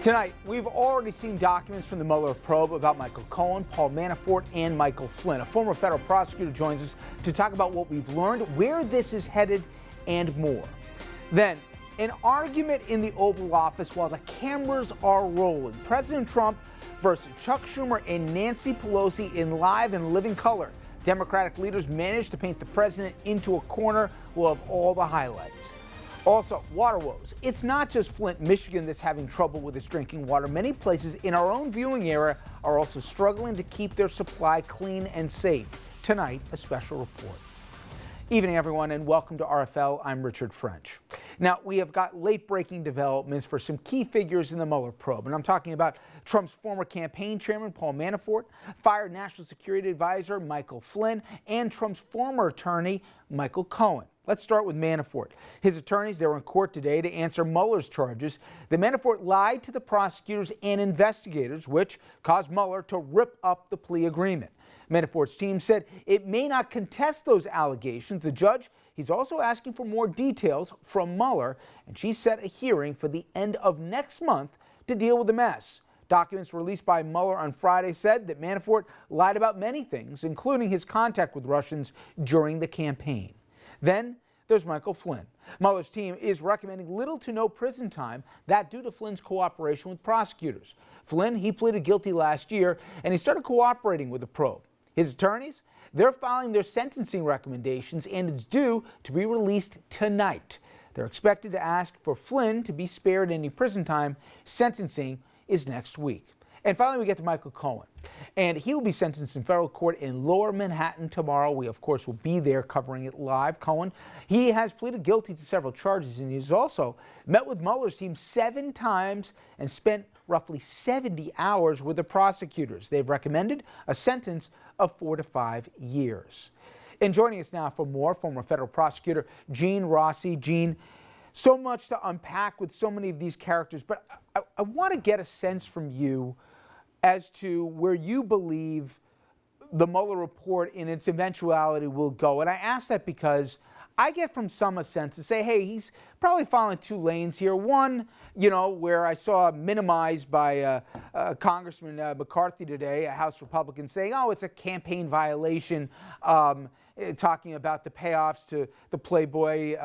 Tonight, we've already seen documents from the Mueller probe about Michael Cohen, Paul Manafort, and Michael Flynn. A former federal prosecutor joins us to talk about what we've learned, where this is headed, and more. Then, an argument in the Oval Office while the cameras are rolling. President Trump versus Chuck Schumer and Nancy Pelosi in live and living color. Democratic leaders managed to paint the president into a corner. We'll have all the highlights. Also, water woes. It's not just Flint, Michigan that's having trouble with its drinking water. Many places in our own viewing area are also struggling to keep their supply clean and safe. Tonight, a special report. Evening, everyone, and welcome to RFL. I'm Richard French. Now, we have got late-breaking developments for some key figures in the Mueller probe, and I'm talking about Trump's former campaign chairman, Paul Manafort, fired National Security Advisor Michael Flynn, and Trump's former attorney, Michael Cohen. Let's start with Manafort. His attorneys, they were in court today to answer Mueller's charges that Manafort lied to the prosecutors and investigators, which caused Mueller to rip up the plea agreement. Manafort's team said it may not contest those allegations. The judge, he's also asking for more details from Mueller, and she set a hearing for the end of next month to deal with the mess. Documents released by Mueller on Friday said that Manafort lied about many things, including his contact with Russians during the campaign. Then there's Michael Flynn. Mueller's team is recommending little to no prison time, that due to Flynn's cooperation with prosecutors. Flynn, he pleaded guilty last year, and he started cooperating with the probe. His attorneys, they're filing their sentencing recommendations, and it's due to be released tonight. They're expected to ask for Flynn to be spared any prison time. Sentencing is next week. And finally, we get to Michael Cohen, and he will be sentenced in federal court in Lower Manhattan tomorrow. We, of course, will be there covering it live. Cohen, he has pleaded guilty to several charges, and he's also met with Mueller's team 7 times and spent roughly 70 hours with the prosecutors. They've recommended a sentence of 4 to 5 years. And joining us now for more, former federal prosecutor Gene Rossi. Gene, so much to unpack with so many of these characters, but I want to get a sense from you as to where you believe the Mueller report in its eventuality will go. And I ask that because I get from some a sense to say, hey, he's probably following 2 lanes here. One, where I saw minimized by Congressman McCarthy today, a House Republican, saying, oh, it's a campaign violation, talking about the payoffs to the Playboy,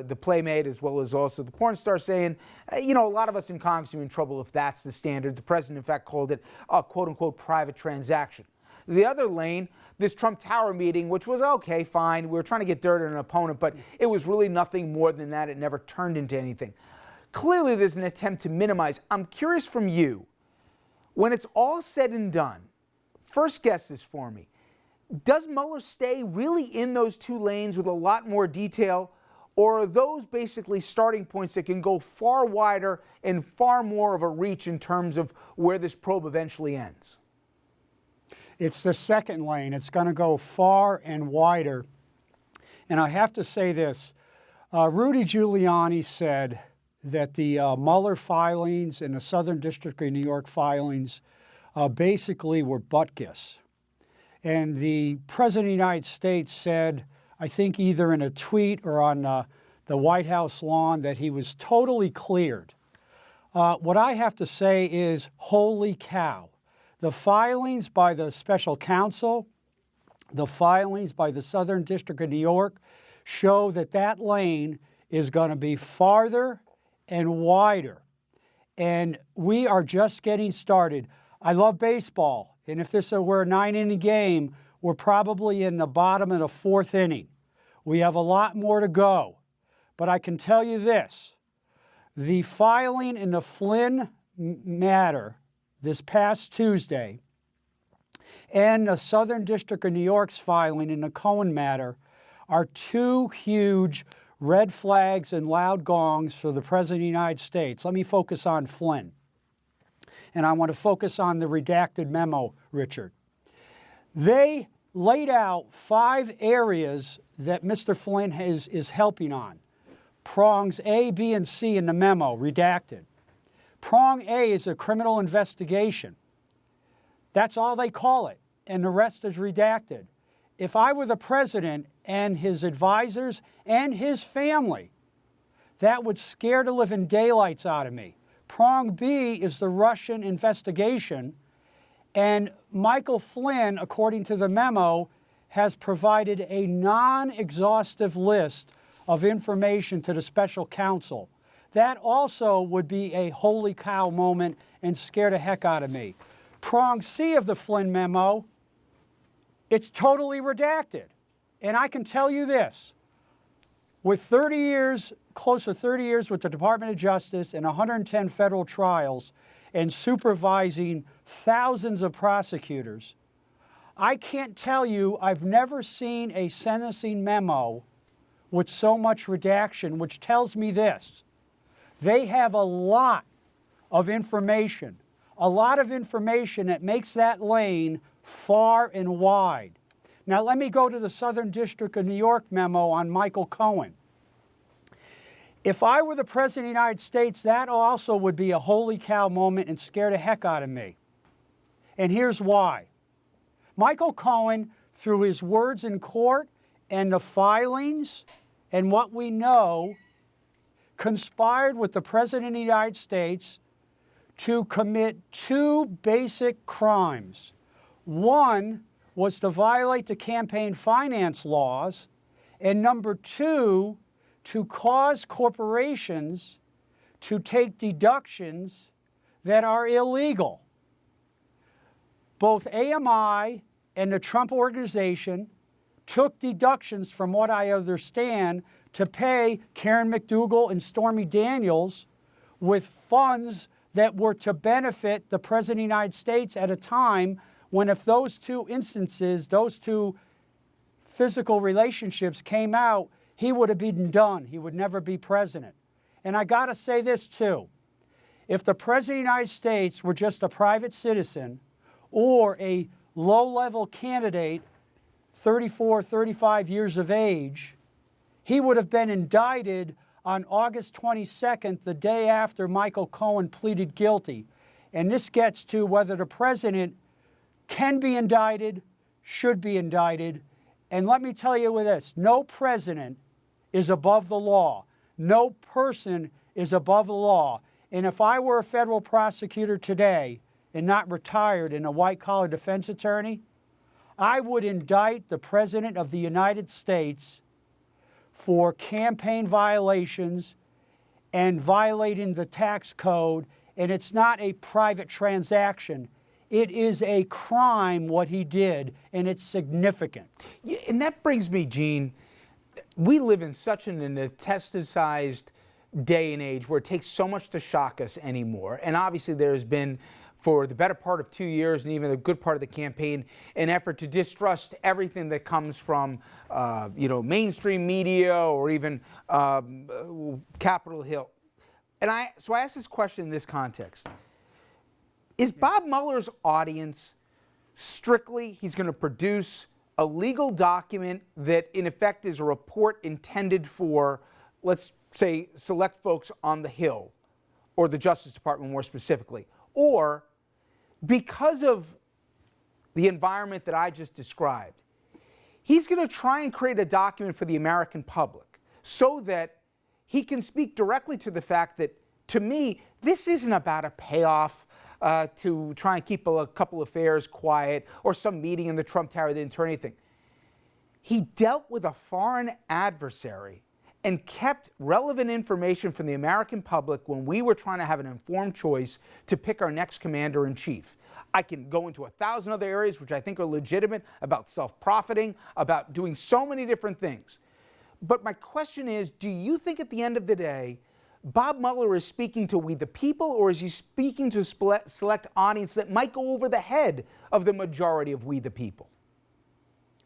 the Playmate, as well as also the porn star, saying, a lot of us in Congress are in trouble if that's the standard. The president, in fact, called it a quote-unquote private transaction. The other lane, this Trump Tower meeting, which was okay, fine. We were trying to get dirt on an opponent, but it was really nothing more than that. It never turned into anything. Clearly, there's an attempt to minimize. I'm curious from you, when it's all said and done, first guess this for me. Does Mueller stay really in those 2 lanes with a lot more detail, or are those basically starting points that can go far wider and far more of a reach in terms of where this probe eventually ends? It's the second lane. It's going to go far and wider. And I have to say this. Rudy Giuliani said that the Mueller filings and the Southern District of New York filings basically were butt kiss. And the President of the United States said, I think either in a tweet or on the White House lawn, that he was totally cleared. What I have to say is, holy cow. The filings by the special counsel, the filings by the Southern District of New York show that that lane is going to be farther and wider. And we are just getting started. I love baseball. And if this were a 9-inning game, we're probably in the bottom of the 4th inning. We have a lot more to go. But I can tell you this, the filing in the Flynn matter this past Tuesday and the Southern District of New York's filing in the Cohen matter are 2 huge red flags and loud gongs for the President of the United States. Let me focus on Flynn. And I want to focus on the redacted memo, Richard. They laid out 5 areas that Mr. Flynn is helping on. Prongs A, B, and C in the memo, redacted. Prong A is a criminal investigation. That's all they call it, and the rest is redacted. If I were the president and his advisors and his family, that would scare the living daylights out of me. Prong B is the Russian investigation, and Michael Flynn, according to the memo, has provided a non-exhaustive list of information to the special counsel. That also would be a holy cow moment and scare the heck out of me. Prong C of the Flynn memo, it's totally redacted. And I can tell you this, with 30 years, close to 30 years with the Department of Justice and 110 federal trials and supervising thousands of prosecutors, I can't tell you, I've never seen a sentencing memo with so much redaction, which tells me this. They have a lot of information that makes that lane far and wide. Now let me go to the Southern District of New York memo on Michael Cohen. If I were the President of the United States, that also would be a holy cow moment and scare the heck out of me. And here's why. Michael Cohen, through his words in court and the filings and what we know, conspired with the President of the United States to commit two basic crimes. One was to violate the campaign finance laws, and number two, to cause corporations to take deductions that are illegal. Both AMI and the Trump Organization took deductions, from what I understand, to pay Karen McDougal and Stormy Daniels with funds that were to benefit the President of the United States at a time when, if those two instances, those two physical relationships came out, he would have been done. He would never be president. And I got to say this too. If the President of the United States were just a private citizen or a low-level candidate, 34, 35 years of age, he would have been indicted on August 22nd, the day after Michael Cohen pleaded guilty. And this gets to whether the president can be indicted, should be indicted. And let me tell you with this, no president is above the law. No person is above the law. And if I were a federal prosecutor today and not retired and a white-collar defense attorney, I would indict the President of the United States for campaign violations and violating the tax code. And it's not a private transaction. It is a crime what he did, and it's significant. Yeah, and that brings me, Gene, we live in such an anesthetized day and age where it takes so much to shock us anymore. And obviously there has been, for the better part of 2 years and even a good part of the campaign, an effort to distrust everything that comes from mainstream media or even Capitol Hill. And so I ask this question in this context. Is Bob Mueller's audience strictly, he's going to produce a legal document that in effect is a report intended for, let's say, select folks on the Hill or the Justice Department more specifically? Or because of the environment that I just described, he's going to try and create a document for the American public so that he can speak directly to the fact that, to me, this isn't about a payoff to try and keep a couple affairs quiet or some meeting in the Trump Tower that didn't turn anything. He dealt with a foreign adversary and kept relevant information from the American public when we were trying to have an informed choice to pick our next commander-in-chief. I can go into 1,000 other areas which I think are legitimate, about self-profiting, about doing so many different things. But my question is, do you think at the end of the day, Bob Mueller is speaking to we the people, or is he speaking to a select audience that might go over the head of the majority of we the people?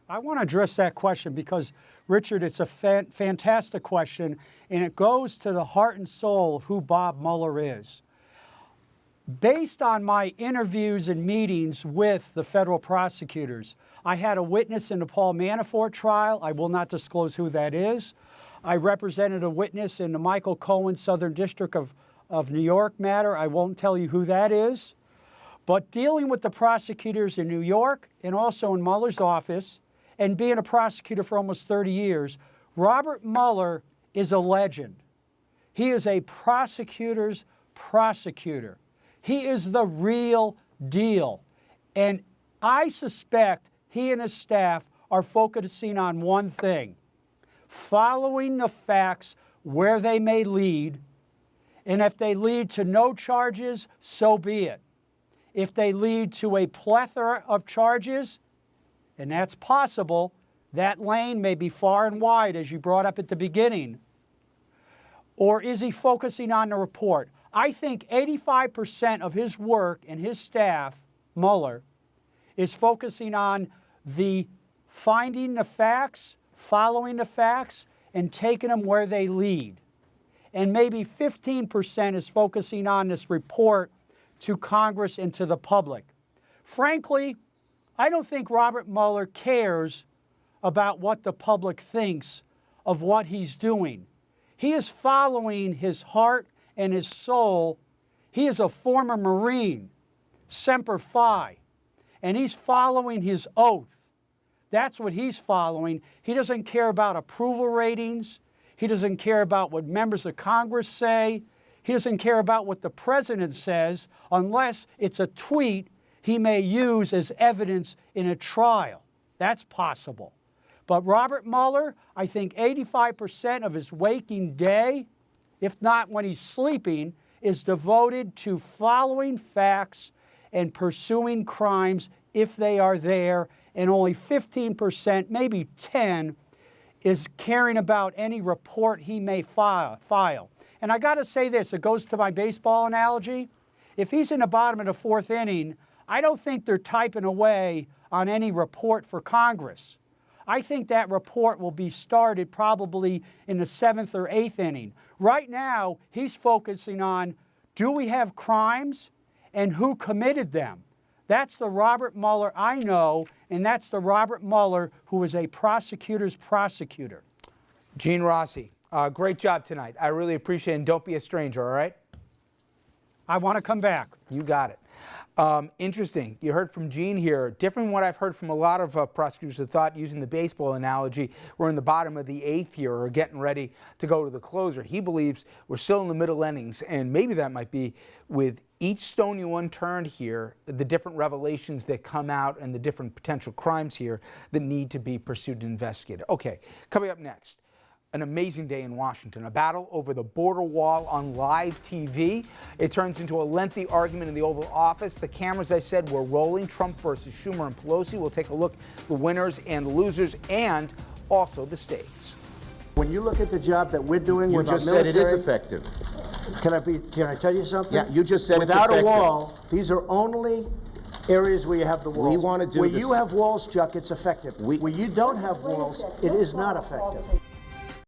I want to address that question because, Richard, it's a fantastic question, and it goes to the heart and soul of who Bob Mueller is. Based on my interviews and meetings with the federal prosecutors, I had a witness in the Paul Manafort trial. I will not disclose who that is. I represented a witness in the Michael Cohen Southern District of New York matter. I won't tell you who that is. But dealing with the prosecutors in New York and also in Mueller's office, and being a prosecutor for almost 30 years, Robert Mueller is a legend. He is a prosecutor's prosecutor. He is the real deal. And I suspect he and his staff are focusing on one thing: following the facts where they may lead, and if they lead to no charges, so be it. If they lead to a plethora of charges, and that's possible, that lane may be far and wide, as you brought up at the beginning. Or is he focusing on the report? I think 85% of his work and his staff, Mueller, is focusing on the finding the facts, following the facts, and taking them where they lead. And maybe 15% is focusing on this report to Congress and to the public. Frankly, I don't think Robert Mueller cares about what the public thinks of what he's doing. He is following his heart and his soul. He is a former Marine, Semper Fi, and he's following his oath. That's what he's following. He doesn't care about approval ratings. He doesn't care about what members of Congress say. He doesn't care about what the president says unless it's a tweet he may use as evidence in a trial. That's possible. But Robert Mueller, I think 85% of his waking day, if not when he's sleeping, is devoted to following facts and pursuing crimes if they are there, and only 15%, maybe 10%, is caring about any report he may file. And I got to say this, it goes to my baseball analogy. If he's in the bottom of the fourth inning, I don't think they're typing away on any report for Congress. I think that report will be started probably in the seventh or eighth inning. Right now, he's focusing on, do we have crimes and who committed them? That's the Robert Mueller I know, and that's the Robert Mueller who is a prosecutor's prosecutor. Gene Rossi, great job tonight. I really appreciate it, and don't be a stranger, all right? I want to come back. You got it. Interesting. You heard from Gene here. Different from what I've heard from a lot of prosecutors who thought, using the baseball analogy, we're in the bottom of the eighth here or getting ready to go to the closer. He believes we're still in the middle innings, and maybe that might be with each stone you unturned here, the different revelations that come out and the different potential crimes here that need to be pursued and investigated. Okay, coming up next. An amazing day in Washington, a battle over the border wall on live TV. It turns into a lengthy argument in the Oval Office. The cameras, I said, were rolling. Trump versus Schumer and Pelosi. We'll take a look at the winners and the losers and also the stakes. When you look at the job that we're doing You with just our said military, it is effective. Can I tell you something? Yeah, you just said Without it's a effective. wall, these are only areas where you have the walls. We want to do where this. you have walls, Chuck, it's effective. Where you don't have walls, it is not effective.